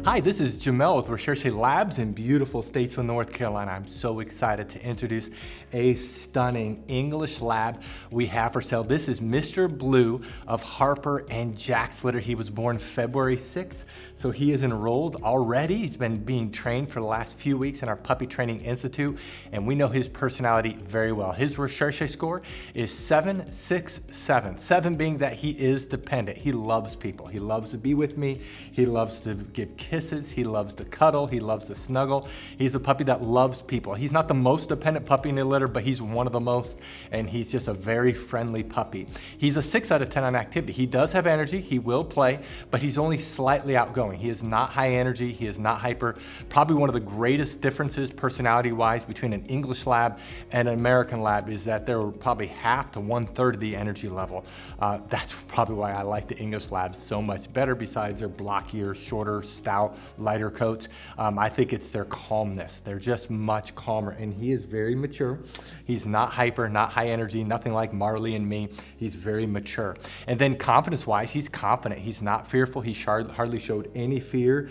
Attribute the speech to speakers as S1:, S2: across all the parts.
S1: Hi, this is Jamel with Recherche Labs in beautiful Statesville, North Carolina. I'm so excited to introduce a stunning English lab we have for sale. This is Mr. Blue of Harper and Jack's litter. He was born February 6th, so he is enrolled already. He's been being trained for the last few weeks in our Puppy Training Institute, and we know his personality very well. His Recherche score is 767, 7 being that he is dependent. He loves people. He loves to be with me. He loves to give kisses. He loves to cuddle. He loves to snuggle. He's a puppy that loves people. He's not the most dependent puppy in the litter, but he's one of the most, and he's just a very friendly puppy. He's a 6 out of 10 on activity. He does have energy. He will play, but he's only slightly outgoing. He is not high energy. He is not hyper. Probably one of the greatest differences personality-wise between an English lab and an American lab is that they're probably half to 1/3 of the energy level. That's probably why I like the English labs so much better, besides their blockier, shorter, stout, lighter coats. I think it's their calmness. They're just much calmer, and he is very mature. He's not hyper, not high energy, nothing like Marley and me. He's very mature. And then confidence-wise, he's confident. He's not fearful. He hardly showed any fear.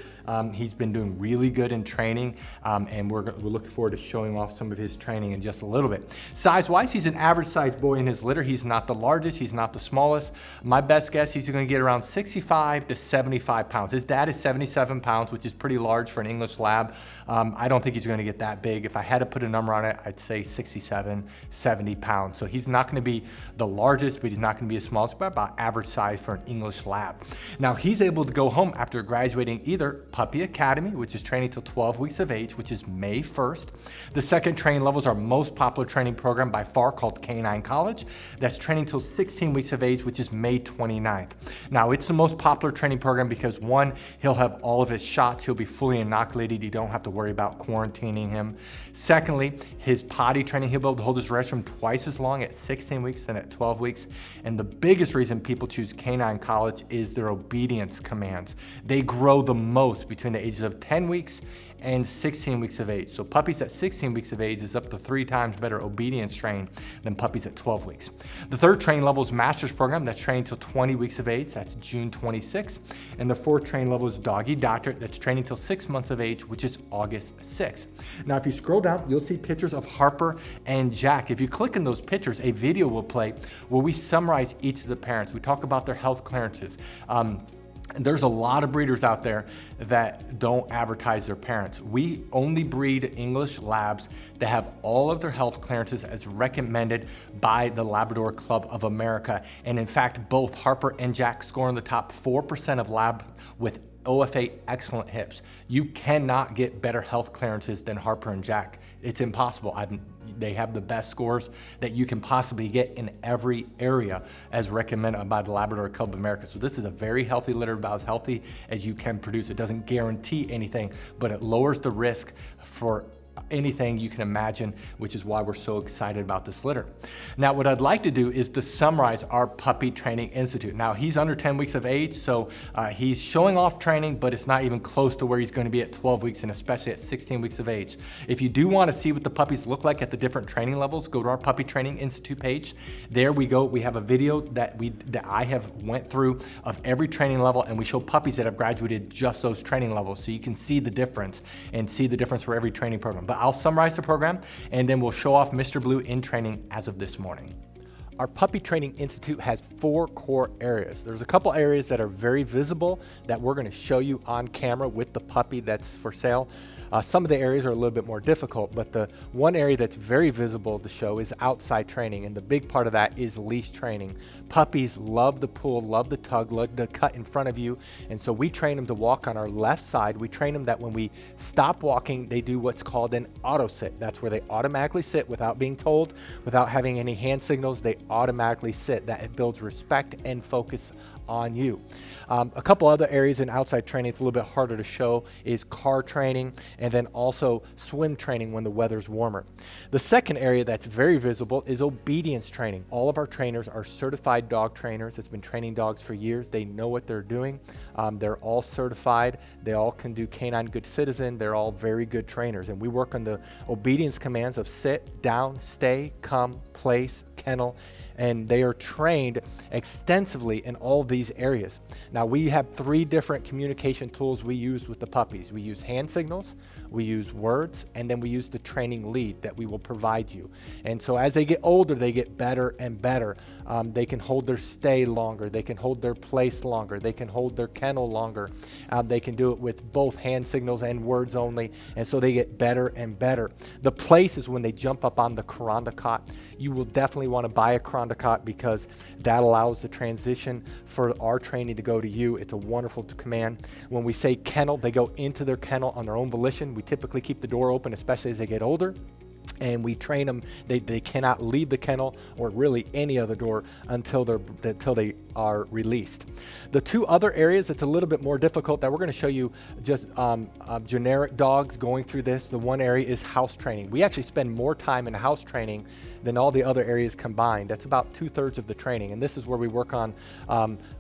S1: He's been doing really good in training, and we're looking forward to showing off some of his training in just a little bit. Size-wise, he's an average-sized boy in his litter. He's not the largest. He's not the smallest. My best guess, he's going to get around 65 to 75 pounds. His dad is 77 pounds, which is pretty large for an English lab. I don't think he's going to get that big. If I had to put a number on it, I'd say 67, 70 pounds. So he's not going to be the largest, but he's not going to be the smallest, but about average size for an English lab. Now, he's able to go home after graduating either Puppy Academy, which is training till 12 weeks of age, which is May 1st. The second training level is our most popular training program by far, called Canine College. That's training till 16 weeks of age, which is May 29th. Now, it's the most popular training program because, one, he'll have all of his shots. He'll be fully inoculated. You don't have to worry about quarantining him. Secondly, his potty training, he'll be able to hold his restroom twice as long at 16 weeks than at 12 weeks. And the biggest reason people choose Canine College is their obedience commands. They grow the most between the ages of 10 weeks and 16 weeks of age. So puppies at 16 weeks of age is up to 3 times better obedience trained than puppies at 12 weeks. The third training level is Master's Program. That's training till 20 weeks of age. That's June 26th. And the fourth training level is Doggy Doctorate. That's training till 6 months of age, which is August 6th. Now, if you scroll down, you'll see pictures of Harper and Jack. If you click on those pictures, a video will play where we summarize each of the parents. We talk about their health clearances. There's a lot of breeders out there that don't advertise their parents. We only breed English labs that have all of their health clearances as recommended by the Labrador Club of America. And in fact, both Harper and Jack score in the top 4% of labs with OFA excellent hips. You cannot get better health clearances than Harper and Jack. It's impossible. They have the best scores that you can possibly get in every area as recommended by the Labrador Club of America. So this is a very healthy litter, about as healthy as you can produce. It doesn't guarantee anything, but it lowers the risk for anything you can imagine, which is why we're so excited about this litter. Now, what I'd like to do is to summarize our Puppy Training Institute. Now, he's under 10 weeks of age, so he's showing off training, but it's not even close to where he's going to be at 12 weeks and especially at 16 weeks of age. If you do want to see what the puppies look like at the different training levels, go to our Puppy Training Institute page. There we go. We have a video that I have went through of every training level, and we show puppies that have graduated just those training levels, so you can see the difference and see the difference for every training program. But I'll summarize the program, and then we'll show off Mr. Blue in training as of this morning. Our Puppy Training Institute has 4 core areas. There's a couple areas that are very visible that we're going to show you on camera with the puppy that's for sale. Some of the areas are a little bit more difficult, but the one area that's very visible to show is outside training, and the big part of that is leash training. Puppies love the pull, love the tug, love the cut in front of you, and so we train them to walk on our left side. We train them that when we stop walking, they do what's called an auto sit. That's where they automatically sit without being told, without having any hand signals. They automatically sit. That builds respect and focus on you. A couple other areas in outside training, it's a little bit harder to show, is car training and then also swim training when the weather's warmer. The second area that's very visible is obedience training. All of our trainers are certified dog trainers that's been training dogs for years. They know what they're doing. They're all certified. They all can do Canine Good Citizen. They're all very good trainers. And we work on the obedience commands of sit, down, stay, come, place, kennel, and they are trained extensively in all these areas. Now, we have 3 different communication tools we use with the puppies. We use hand signals, we use words, and then we use the training lead that we will provide you. And so as they get older, they get better and better. They can hold their stay longer, they can hold their place longer, they can hold their kennel longer. They can do it with both hand signals and words only, and so they get better and better. The place is when they jump up on the Kuranda cot. You will definitely want to buy a Kuranda cot because that allows the transition for our training to go to you. It's a wonderful command. When we say kennel, they go into their kennel on their own volition. We typically keep the door open, especially as they get older. And we train them, they cannot leave the kennel or really any other door until they are released. The 2 other areas that's a little bit more difficult that we're going to show you just generic dogs going through this. The one area is house training. We actually spend more time in house training than all the other areas combined. That's about 2/3 of the training. And this is where we work on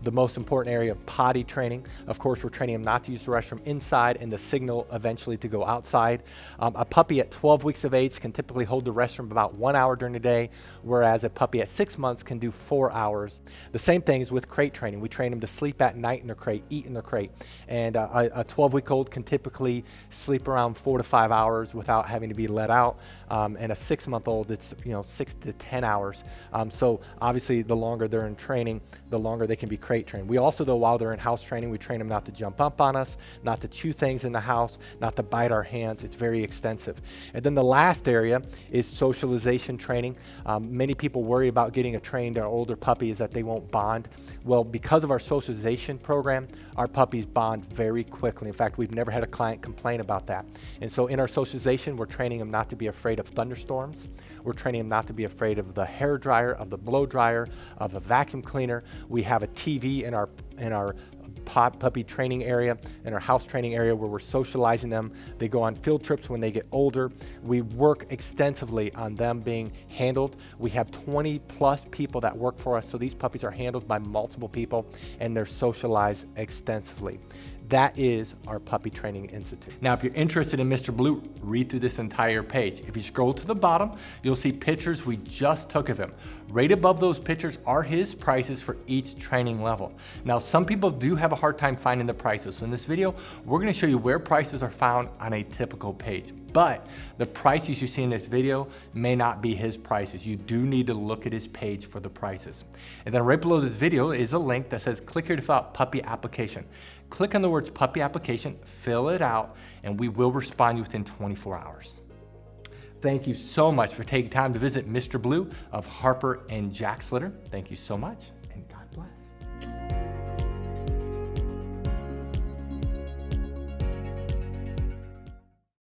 S1: the most important area of potty training. Of course, we're training them not to use the restroom inside and the signal eventually to go outside. A puppy at 12 weeks of age can typically hold the restroom about 1 hour during the day, whereas a puppy at 6 months can do 4 hours. The same thing is with crate training. We train them to sleep at night in their crate, eat in their crate. And a 12-week-old can typically sleep around 4 to 5 hours without having to be let out. And a 6-month-old, it's 6 to 10 hours. So obviously the longer they're in training, the longer they can be crate trained. We also, though, while they're in house training, we train them not to jump up on us, not to chew things in the house, not to bite our hands. It's very extensive. And then the last area is socialization training. Many people worry about getting a trained or older puppy is that they won't bond. Well, because of our socialization program, our puppies bond very quickly. In fact, we've never had a client complain about that. And so in our socialization, we're training them not to be afraid of thunderstorms. We're training them not to be afraid of the hair dryer, of the blow dryer, of a vacuum cleaner. We have a TV in our puppy training area, in our house training area, where we're socializing them. They go on field trips when they get older. We work extensively on them being handled. We have 20+ people that work for us, so these puppies are handled by multiple people and they're socialized extensively. That is our Puppy Training Institute. Now, if you're interested in Mr. Blue, read through this entire page. If you scroll to the bottom, you'll see pictures we just took of him. Right above those pictures are his prices for each training level. Now, some people do have a hard time finding the prices. So in this video, we're gonna show you where prices are found on a typical page. But the prices you see in this video may not be his prices. You do need to look at his page for the prices. And then right below this video is a link that says, click here to fill out puppy application. Click on the words puppy application, fill it out, and we will respond to you within 24 hours. Thank you so much for taking time to visit Mr. Blue of Harper and Jack's Litter. Thank you so much.